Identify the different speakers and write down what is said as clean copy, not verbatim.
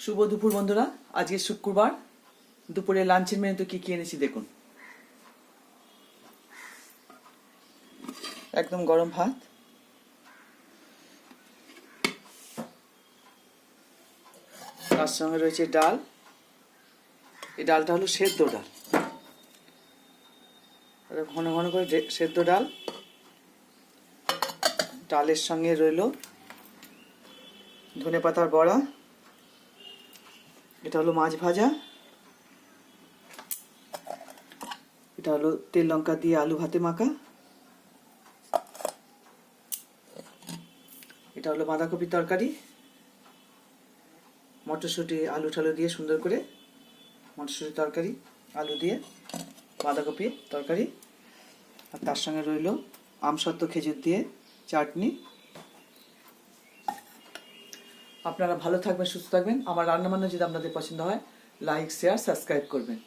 Speaker 1: শুভ দুপুর বন্ধুরা। আজকে শুক্রবার, দুপুরে লাঞ্চের মেনুতে কি কি এনেছি দেখুন। একদম গরম ভাত, তার সঙ্গে রয়েছে ডাল। এই ডালটা হলো সেদ্ধ ডাল, ঘন ঘন করে সেদ্ধ ডাল। ডালের সঙ্গে রইল ধনেপাতার বড়া, এটা হলো মাছ ভাজা, এটা হলো তেল লঙ্কা দিয়ে আলু ভাতে মাখা, এটা হলো বাঁধাকপির তরকারি, মটরশুঁটি আলু ঠালু দিয়ে সুন্দর করে মটরশুঁটি তরকারি, আলু দিয়ে বাঁধাকপি তরকারি, আর তার সঙ্গে রইল আমসত্ত্ব খেজুর দিয়ে চাটনি। আপনারা ভালো থাকবেন, সুস্থ থাকবেন। আমার রান্নাবান্না যদি আপনাদের পছন্দ হয়, লাইক শেয়ার সাবস্ক্রাইব করবেন।